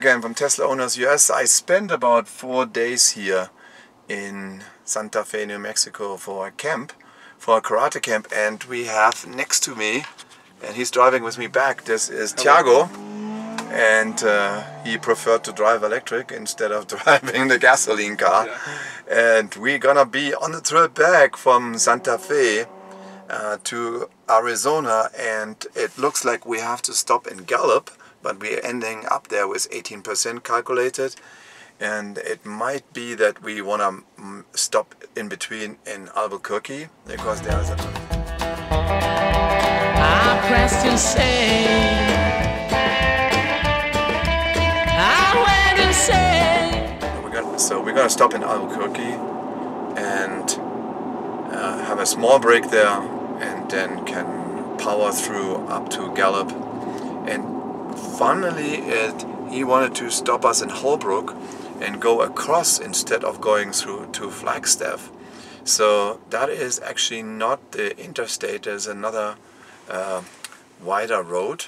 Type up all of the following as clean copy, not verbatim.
Again from Tesla Owners US. I spent about 4 days here in Santa Fe, New Mexico for a camp, for a karate camp, and we have next to me, and he's driving with me back, this is Thiago, and he preferred to drive electric instead of driving the gasoline car. And we're gonna be on the trip back from Santa Fe to Arizona, and it looks like we have to stop in Gallup, but we're ending up there with 18% calculated, and it might be that we want to stop in between in Albuquerque because there is a... I pressed insane. I went insane. So we're gonna stop in Albuquerque and have a small break there, and then can power through up to Gallup. And finally, he wanted to stop us in Holbrook and go across instead of going through to Flagstaff. So that is actually not the interstate. There's another wider road,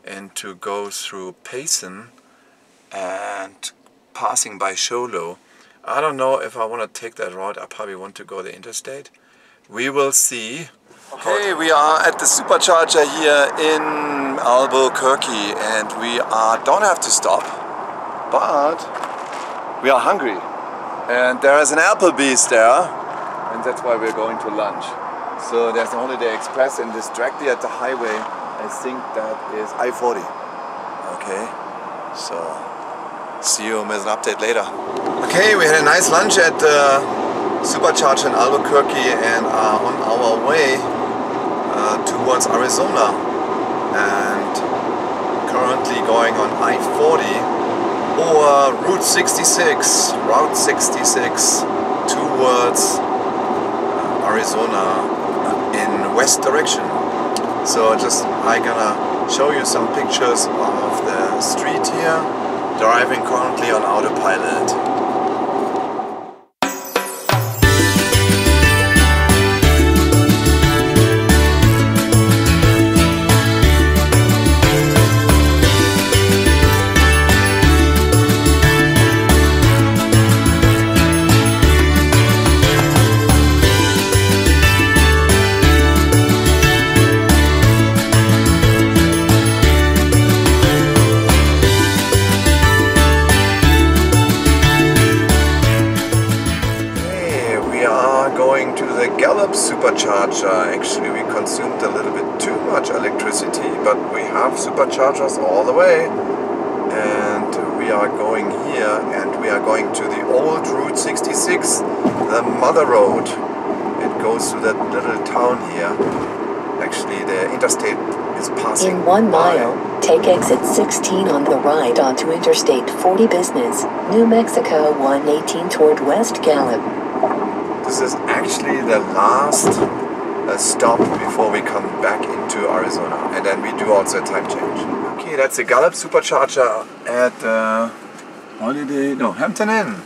and to go through Payson and passing by Show Low. I don't know if I want to take that route. I probably want to go the interstate. We will see. Okay, we are at the supercharger here in Albuquerque, and we don't have to stop, but we are hungry. And there is an Applebee's there, and that's why we're going to lunch. So there's a Holiday Express, and this directly at the highway, I think that is I-40. Okay, so see you with an update later. Okay, we had a nice lunch at the supercharger in Albuquerque and are on our way towards Arizona, and currently going on I-40 or Route 66 towards Arizona in west direction. So I'm gonna show you some pictures of the street here, driving currently on autopilot. Supercharger. Actually, we consumed a little bit too much electricity, but we have superchargers all the way, and we are going here, and we are going to the old Route 66, the mother road. It goes through that little town here. Actually, the interstate is passing in 1 mile, take exit 16 on the right onto Interstate 40 Business, New Mexico 118 toward West Gallup. This is actually the last stop before we come back into Arizona, and then we do also a time change. Okay, that's the Gallup supercharger at Hampton Inn.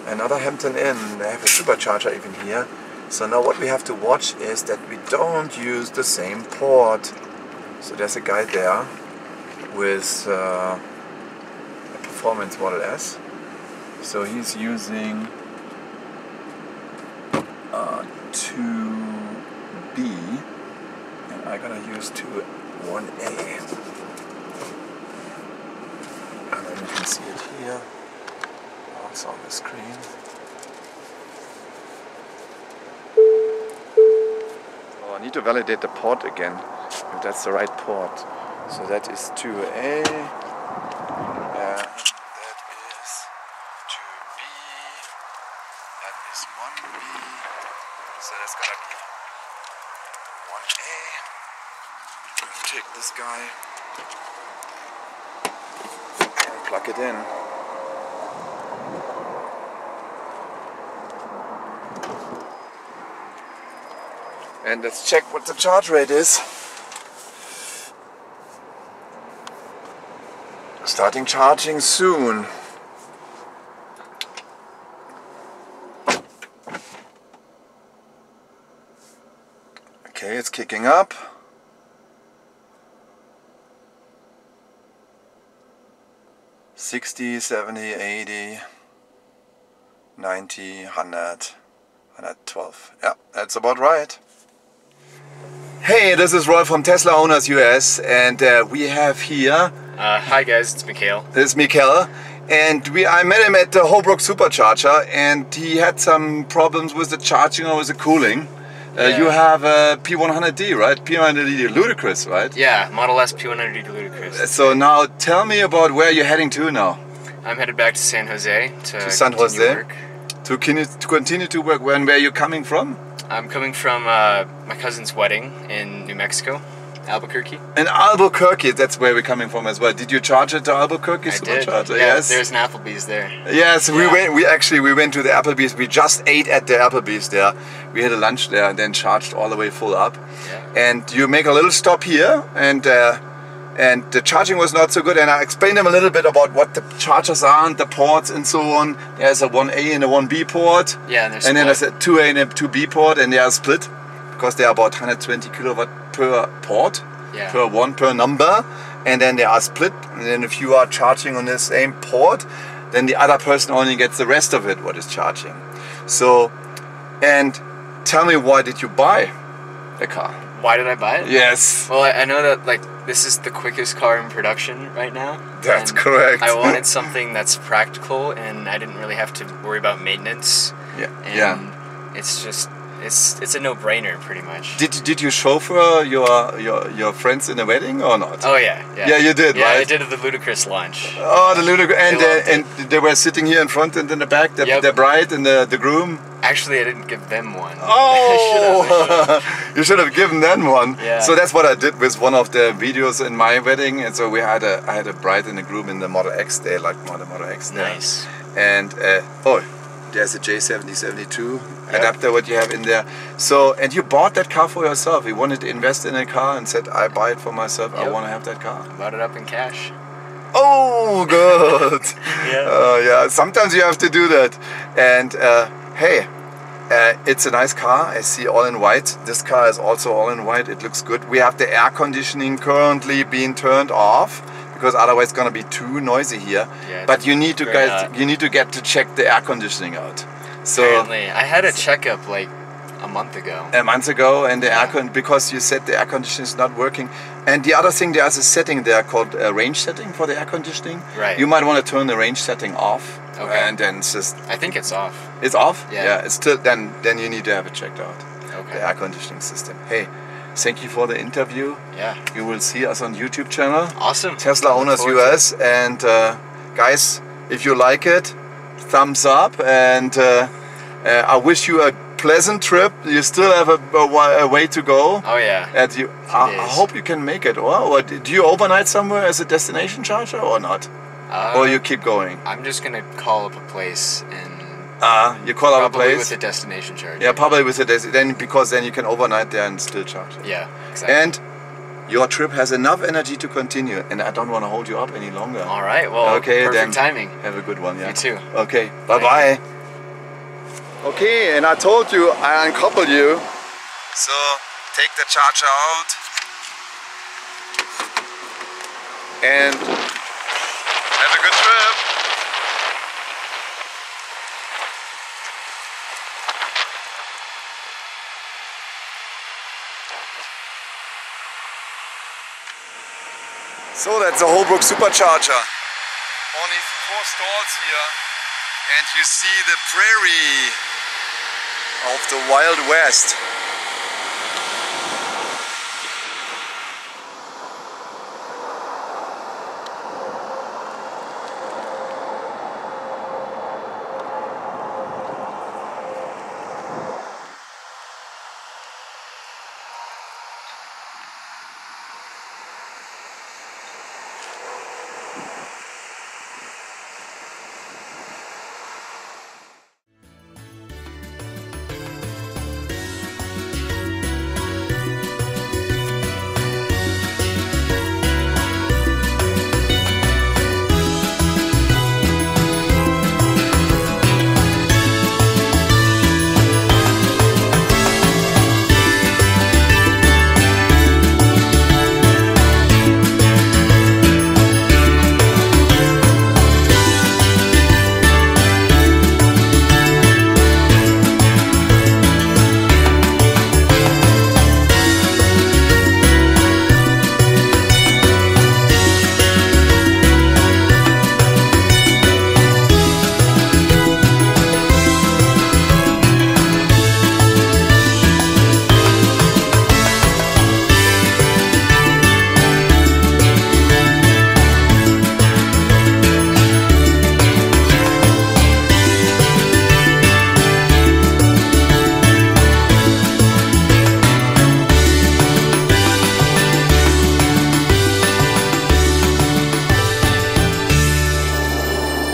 Another Hampton Inn. They have a supercharger even here. So now what we have to watch is that we don't use the same port. So there's a guy there with a Performance Model S. So he's using 2B, and I'm gonna use 1A. And then you can see it here. Also on the screen. Oh, I need to validate the port again, if that's the right port. So that is 2A. That is 2B. That is 1B. So that's gonna be 1A. Take this guy and plug it in. And let's check what the charge rate is. Starting charging soon. Okay, it's kicking up. 60, 70, 80, 90, 100, 112. Yeah, that's about right. Hey, this is Rolf from Tesla Owners US, and we have here... hi guys, it's Mikhail. This is Mikhail, and I met him at the Holbrook Supercharger, and he had some problems with the charging or with the cooling. Yeah. You have a P100D, right? P100D Ludicrous, right? Yeah, Model S P100D Ludicrous. So now tell me about where you're heading to now. I'm headed back to San Jose to San Jose? work. To continue to work. Where are you coming from? I'm coming from my cousin's wedding in New Mexico, Albuquerque. In Albuquerque, that's where we're coming from as well. Did you charge at the Albuquerque I did. Supercharger? Yeah, Yes. there's an Applebee's there. Yes, we Yeah. went. We went to the Applebee's. We just ate at the Applebee's there. We had a lunch there and then charged all the way full up. Yeah. And you make a little stop here, and the charging was not so good. And I explained them a little bit about what the chargers are and the ports and so on. There's a 1A and a 1B port. Yeah, and then there's a 2A and a 2B port, and they are split because they are about 120 kilowatt per port. Yeah. per number, and then they are split, and then if you are charging on the same port, then the other person only gets the rest of it what is charging. So, and tell me, why did you buy the car? Why did I buy it? Yes. Well, I know that like this is the quickest car in production right now. That's and correct. I wanted something that's practical, and I didn't really have to worry about maintenance. Yeah. And Yeah. it's just it's a no-brainer pretty much. Did you chauffeur your friends in the wedding or not? Oh yeah. Yeah, you did, Yeah, right? I did the Ludicrous launch. Oh, the Ludicrous, They and loved they were sitting here in front and in the back, Yep. the bride and the groom. Actually, I didn't give them one. Oh, I should've. you should have given them one. Yeah. So that's what I did with one of the videos in my wedding, and so I had a bride and a groom in the Model X there, like Model X there. Nice. And oh, there's a J7072 adapter what you have in there. So, and you bought that car for yourself. You wanted to invest in a car and said, I buy it for myself. I Yep. want to have that car. Bought it up in cash. Oh, good. Yeah. Yeah. Sometimes you have to do that. And hey, it's a nice car. I see all in white. This car is also all in white. It looks good. We have the air conditioning currently being turned off because otherwise it's gonna be too noisy here. Yeah, but you need to very guys, hot. you need to get to check the air conditioning out. So Apparently, I had a checkup like a month ago. a month ago, and the because you said the air conditioning is not working. And the other thing, there's a setting there called a range setting for the air conditioning. Right. You might want to turn the range setting off. Okay. And then it's just I think it's off. it's off. Yeah. It's still then you need to have it checked out. Okay. The air conditioning system. Hey, thank you for the interview. Yeah. You will see us on YouTube channel. Awesome. Tesla Look Owners forward to it. US, and guys, if you like it, thumbs up, and I wish you a pleasant trip. You still have a way to go. Oh yeah. And you, I days. hope you can make it. Or do you overnight somewhere as a destination charger or not? Or you keep going? I'm just gonna call up a place and You call out a probably place? with a destination charger. Yeah, probably with a destination, because then you can overnight there and still charge it. Yeah. Exactly. And your trip has enough energy to continue, and I don't want to hold you up any longer. All right. Well. Okay, perfect then timing. have a good one. Yeah. You too. Okay, bye-bye. Okay, and I told you I uncouple you. So take the charger out and have a good trip. So that's the Holbrook Supercharger. Only 4 stalls here, and you see the prairie of the Wild West.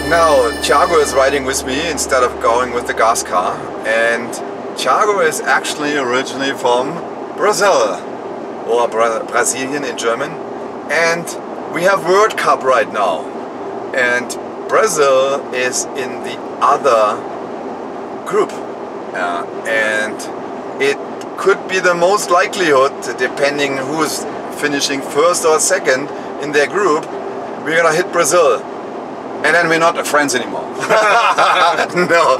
Now Thiago is riding with me instead of going with the gas car, and Thiago is actually originally from Brazil, or Brazilian in German, and we have World Cup right now, and Brazil is in the other group, and it could be the most likelihood, depending who's finishing first or second in their group, we're gonna hit Brazil. And then we're not friends anymore. No,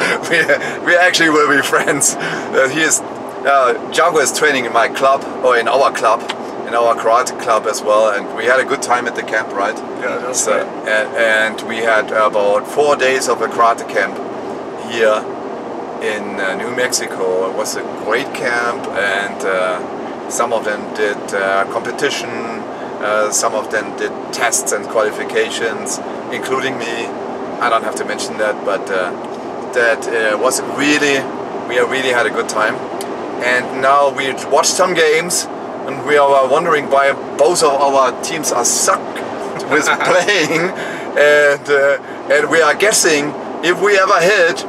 we actually will be friends. Thiago is training in my club, or in our club, in our karate club as well, and we had a good time at the camp, right? Yeah, that's so, and we had about 4 days of a karate camp here in New Mexico. It was a great camp, and some of them did competition, some of them did tests and qualifications, including me. I don't have to mention that, but that was really, we really had a good time. And now we watched some games, and we are wondering why both of our teams are suck with playing, and we are guessing if we ever hit,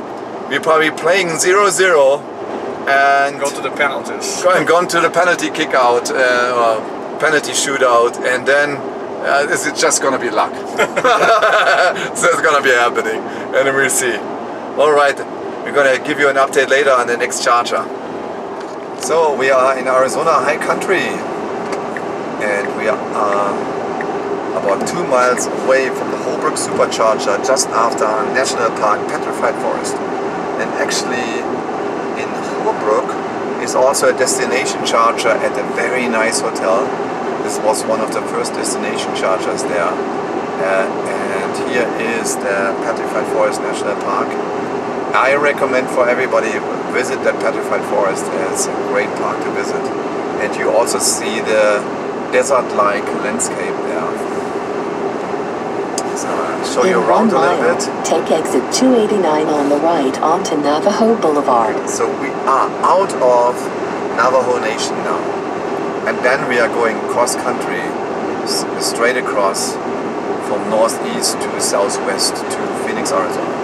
we're probably playing 0-0 and go to the penalties. Gone to the penalty kick out, or penalty shootout, and then this is just gonna be luck. So it's gonna be happening, and then we'll see. Alright, we're gonna give you an update later on the next charger. So we are in Arizona High Country, and we are about 2 miles away from the Holbrook Supercharger, just after National Park Petrified Forest. And actually in Holbrook is also a destination charger at a very nice hotel. This was one of the first destination chargers there. And here is the Petrified Forest National Park. I recommend for everybody visit that Petrified Forest. It's a great park to visit. And you also see the desert-like landscape there. So I'll show you around a little bit. Take exit 289 on the right onto Navajo Boulevard. So we are out of Navajo Nation now. And then we are going cross-country, straight across from northeast to southwest to Phoenix, Arizona.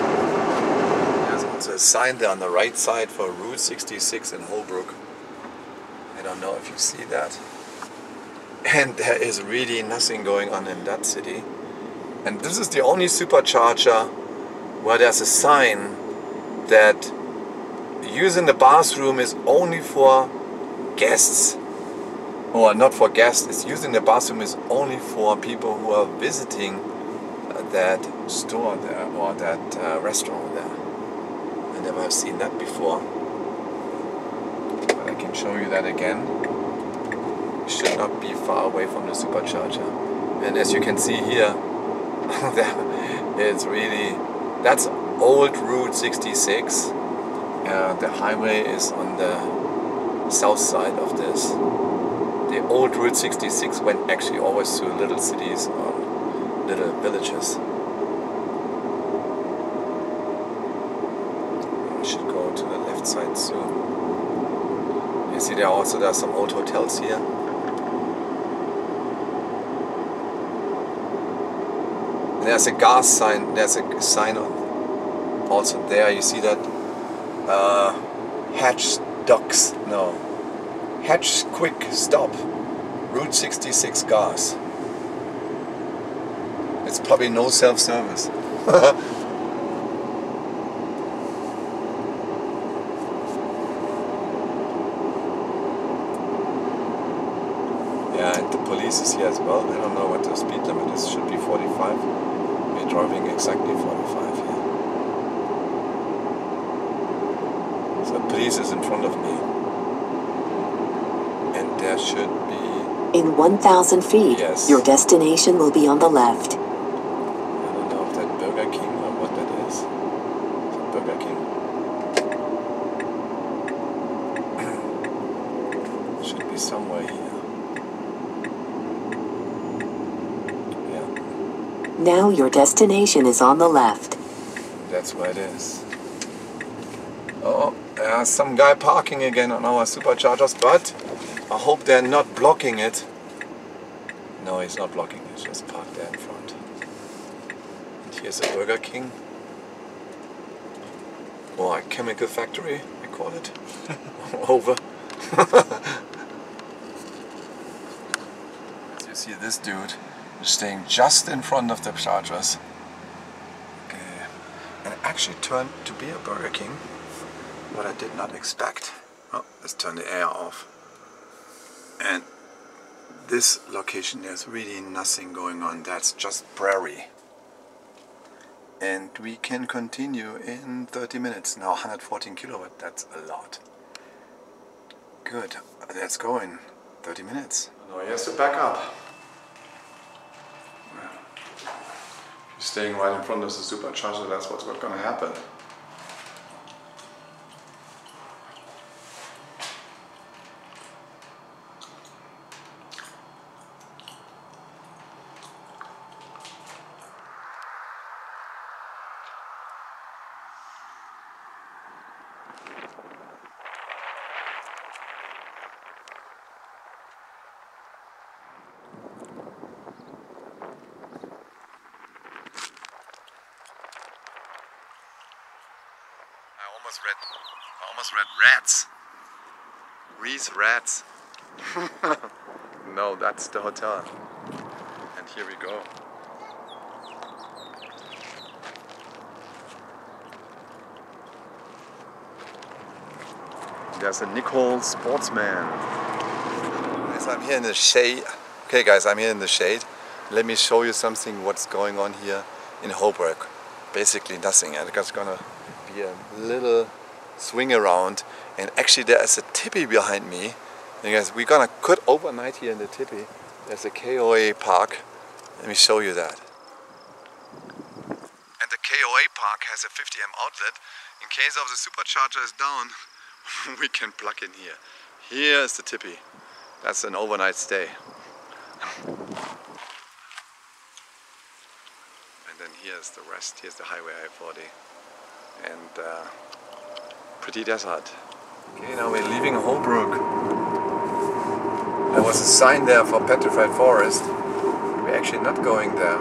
There's also a sign there on the right side for Route 66 in Holbrook. I don't know if you see that. And there is really nothing going on in that city. And this is the only supercharger where there's a sign that using the bathroom is only for guests. Or not for guests, it's using the bathroom is only for people who are visiting that store there, or that restaurant there. I never have seen that before. But I can show you that again. You should not be far away from the supercharger. And as you can see here, it's really, that's old Route 66. The highway is on the south side of this. The old Route 66 went actually always to little cities or little villages. We should go to the left side soon. You see there are some old hotels here. And there's a gas sign, there's a sign on also there, you see that Hatch Quick Stop, Route 66 gas. It's probably no self-service. Yeah, and the police is here as well. I don't know what the speed limit is. Should be 45. We're driving exactly 45 here. So the police is in front of me. There should be... In 1,000 feet, yes. Your destination will be on the left. I don't know if that's Burger King or what that is. Is it Burger King? Should be somewhere here. Yeah. Now your destination is on the left. That's where it is. Oh, there's some guy parking again on our superchargers, but I hope they're not blocking it. No, he's not blocking it, just parked there in front. And Here's a Burger King. Or a chemical factory, I call it. Over. As you see, this dude is staying just in front of the Chargers. Okay. And it actually turned to be a Burger King, what I did not expect. Oh, let's turn the air off. And this location, there's really nothing going on. That's just prairie. And we can continue in 30 minutes. Now 114 kilowatt, that's a lot. Good, let's go in 30 minutes. Now he has to back up. He's staying right in front of the supercharger, that's what's going to happen. I almost read rats. Reese Rats. No, that's the hotel. And here we go. There's a Nicole Sportsman. Guys, I'm here in the shade. Okay guys, I'm here in the shade. Let me show you something what's going on here in Holbrook. Basically nothing. I'm just gonna be a little swing around, and actually there is a tippy behind me. And guys, we're gonna could overnight here in the tippy. There's a KOA park. Let me show you that. And the KOA park has a 50 amp outlet. In case of the supercharger is down, we can plug in here. Here is the tippy. That's an overnight stay. And then here's the rest. Here's the highway I-40. And pretty desert. Okay, now we're leaving Holbrook. There was a sign there for Petrified Forest. We're actually not going there.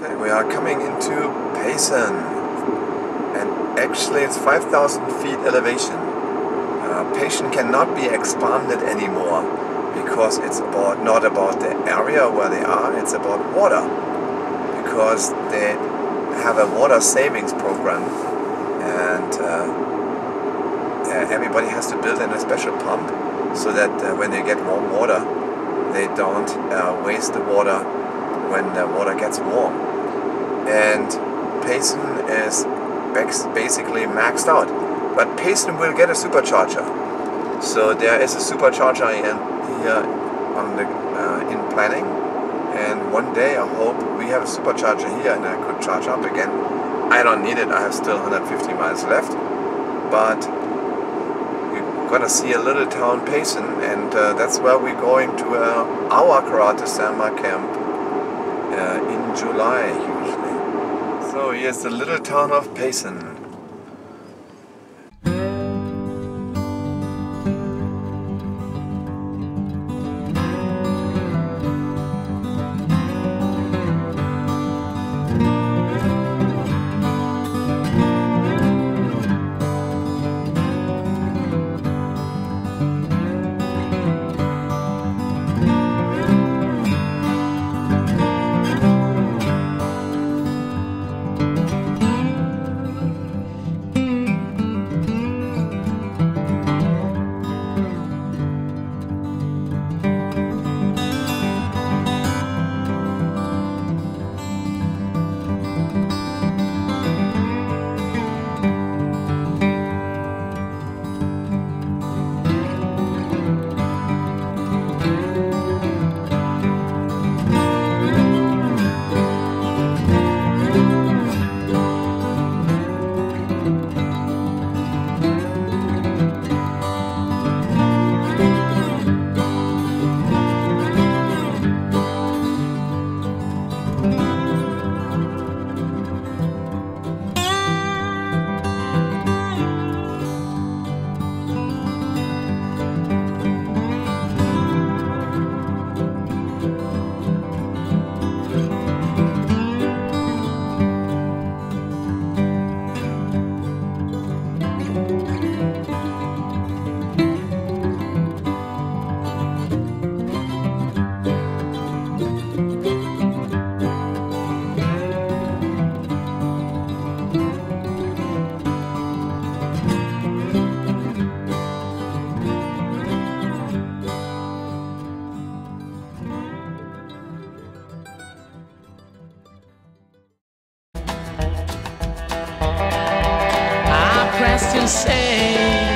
Okay, we are coming into Payson, and actually it's 5,000 feet elevation. Payson cannot be expanded anymore because it's not about the area where they are, it's about water. Because they have a water savings program, and everybody has to build in a special pump so that when they get warm water, they don't waste the water when the water gets warm. And Payson is basically maxed out, but Payson will get a supercharger. So there is a supercharger here on the in planning, and one day I hope we have a supercharger here and I could charge up again. I don't need it, I have still 150 miles left, but we're gonna see a little town Payson, and that's where we're going to our Karate Samba camp in July usually. So here's the little town of Payson. To say